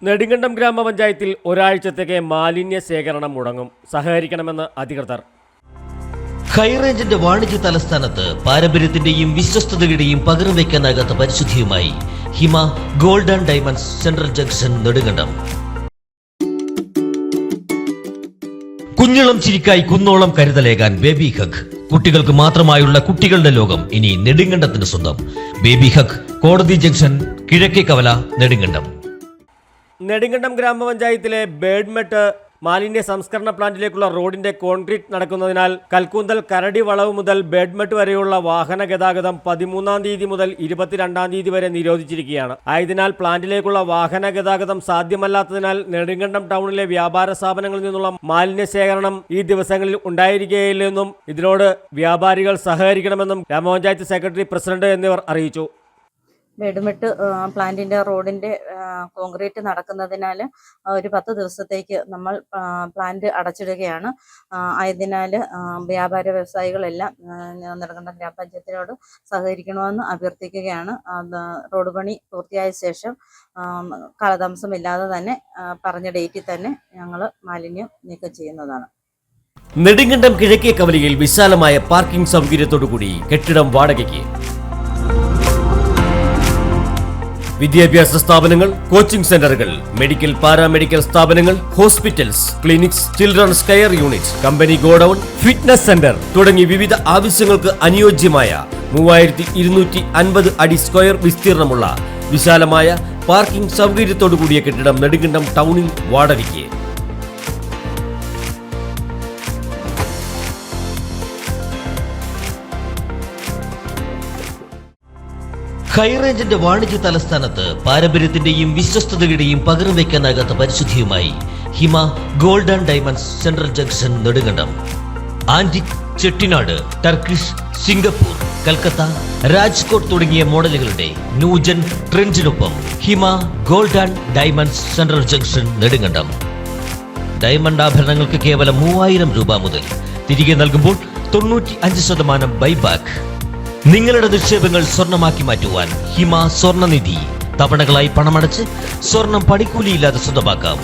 നെടുങ്കണ്ടം ഗ്രാമപഞ്ചായത്തിൽ ഒരാഴ്ചത്തേക്ക് മാലിന്യ ശേഖരണം മുടങ്ങും. സഹകരിക്കണമെന്ന് അധികൃതർ. ഹൈറേഞ്ചിന്റെ വാണിജ്യ തലസ്ഥാനത്ത് പാരമ്പര്യത്തിന്റെയും വിശ്വസ്തതയുടെയും പകരം വയ്ക്കാനാകാത്ത പരിശുദ്ധിയുമായി Hima gold and diamonds central junction Nedumkandam. കുഞ്ഞിളം ചിരിക്കായി കുന്നോളം കരുതലേകാൻ ബേബി ഹഗ്. കുട്ടികൾക്ക് മാത്രമായുള്ള കുട്ടികളുടെ ലോകം ഇനി നെടുങ്കണ്ടത്തിന് സ്വന്തം. ബേബി ഹഗ്, കോടതി ജംഗ്ഷൻ, കിഴക്കേ കവല, നെടുങ്കണ്ടം. നെടുങ്കണ്ടം ഗ്രാമപഞ്ചായത്തിലെ ബേഡ്മെട്ട് മാലിന്യ സംസ്കരണ പ്ലാന്റിലേക്കുള്ള റോഡിന്റെ കോൺക്രീറ്റ് നടക്കുന്നതിനാൽ കൽക്കൂന്തൽ കരടി വളവ് മുതൽ ബേഡ്മെട്ട് വരെയുള്ള വാഹന ഗതാഗതം 13-ാം തീയതി മുതൽ 22-ാം തീയതി വരെ നിരോധിച്ചിരിക്കുകയാണ്. ആയതിനാൽ പ്ലാന്റിലേക്കുള്ള വാഹന ഗതാഗതം സാധ്യമല്ലാത്തതിനാൽ നെടുങ്കണ്ടം ടൗണിലെ വ്യാപാര സ്ഥാപനങ്ങളിൽ നിന്നുള്ള മാലിന്യ ശേഖരണം ഈ ദിവസങ്ങളിൽ ഉണ്ടായിരിക്കുകയില്ലെന്നും ഇതിനോട് വ്യാപാരികൾ സഹകരിക്കണമെന്നും ഗ്രാമപഞ്ചായത്ത് സെക്രട്ടറി, പ്രസിഡന്റ് എന്നിവർ അറിയിച്ചു. ബേഡ്മെട്ട് പ്ലാന്റിൻ്റെ റോഡിൻ്റെ കോൺക്രീറ്റ് നടക്കുന്നതിനാൽ ഒരു 10 ദിവസത്തേക്ക് നമ്മൾ പ്ലാന്റ് അടച്ചിടുകയാണ്. ആയതിനാൽ വ്യാപാര വ്യവസായികളെല്ലാം നെടുങ്കണ്ടം ഗ്രാമപഞ്ചായത്തിനോട് സഹകരിക്കണമെന്ന് അഭ്യർത്ഥിക്കുകയാണ്. റോഡ് പണി പൂർത്തിയായ ശേഷം കാലതാമസമില്ലാതെ തന്നെ പറഞ്ഞ ഡേറ്റിൽ തന്നെ ഞങ്ങൾ മാലിന്യം നീക്കം ചെയ്യുന്നതാണ്. നെടുങ്കണ്ടം കിഴക്കേ കവലയിൽ വിശാലമായ പാർക്കിംഗ് സൗകര്യത്തോടുകൂടി കെട്ടിടം വാടകയ്ക്ക്. വിദ്യാഭ്യാസ സ്ഥാപനങ്ങൾ, കോച്ചിംഗ് സെന്ററുകൾ, മെഡിക്കൽ പാരാമെഡിക്കൽ സ്ഥാപനങ്ങൾ, hospitals, clinics, children's care unit, company godown, fitness centre തുടങ്ങി വിവിധ ആവശ്യങ്ങൾക്ക് അനുയോജ്യമായ 3250 അടി സ്ക്വയർ വിസ്തീർണമുള്ള വിശാലമായ പാർക്കിംഗ് സൗകര്യത്തോടു കൂടിയ കെട്ടിടം നെടുങ്കണ്ടം ടൗണിൽ വാടകയ്ക്ക്. ഹൈറേഞ്ചിന്റെ വാണിജ്യ തലസ്ഥാനത്ത് പാരമ്പര്യത്തിന്റെയും വിശ്വസ്തതയുടെയും പകരം വയ്ക്കാനാകാത്ത പരിശുദ്ധിയുമായി Hima gold and diamonds central junction Nedumkandam. Antique, Chettinad, Turkish, Singapore, Calcutta, Rajkot തുടങ്ങിയ മോഡലുകളുടെ ന്യൂജൻ ട്രെൻഡിനൊപ്പം Hima gold and diamonds central junction Nedumkandam. Diamond ആഭരണങ്ങൾക്ക് കേവലം 3000 രൂപ മുതൽ, തിരികെ നൽകുമ്പോൾ 95% ബൈബാക്ക്. നിങ്ങളുടെ നിക്ഷേപങ്ങൾ സ്വർണമാക്കി മാറ്റുവാൻ ഹിമ സ്വർണനിധി. തവണകളായി പണമടച്ച് സ്വർണം പണിക്കൂലിയില്ലാതെ സ്വന്തമാക്കാം.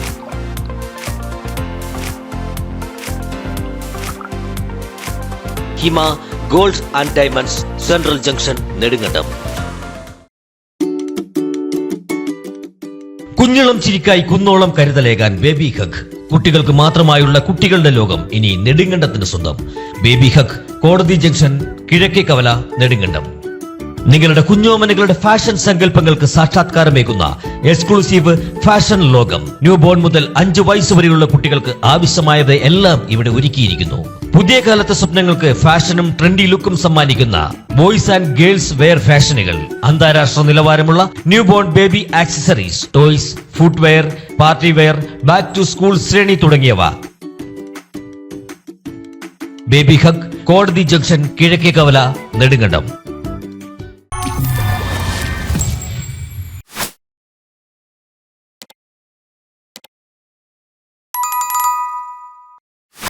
Hima gold and diamonds central junction Nedumkandam. കുഞ്ഞിളം ചിരിക്കായി കുന്നോളം കരുതലേകാൻ ബേബി ഹഗ്. കുട്ടികൾക്ക് മാത്രമായുള്ള കുട്ടികളുടെ ലോകം ഇനി നെടുങ്കണ്ടത്തിന് സ്വന്തം. ബേബി ഹഗ്, കോടതി ജംഗ്ഷൻ, കിഴക്കേ കവല, നെടുങ്കണ്ടം. നിങ്ങളുടെ കുഞ്ഞോമനകളുടെ ഫാഷൻ സങ്കല്പങ്ങൾക്ക് സാക്ഷാത്കാരമേകുന്ന എക്സ്ക്ലൂസീവ് ഫാഷൻ ലോകം. ന്യൂ ബോൺ മുതൽ 5 വയസ്സുവരെയുള്ള കുട്ടികൾക്ക് ആവശ്യമായത് എല്ലാം ഇവിടെ ഒരുക്കിയിരിക്കുന്നു. പുതിയ കാലത്തെ സ്വപ്നങ്ങൾക്ക് ഫാഷനും ട്രെൻഡി ലുക്കും സമ്മാനിക്കുന്ന ബോയ്സ് ആൻഡ് ഗേൾസ് വെയർ ഫാഷനുകൾ. അന്താരാഷ്ട്ര നിലവാരമുള്ള new born baby accessories, toys, footwear, party wear, back to school ശ്രേണി തുടങ്ങിയവ. ബേബി ഹഗ്, കോടതി ജംഗ്ഷൻ, കിഴക്കേ കവല, നെടുങ്കണ്ടം.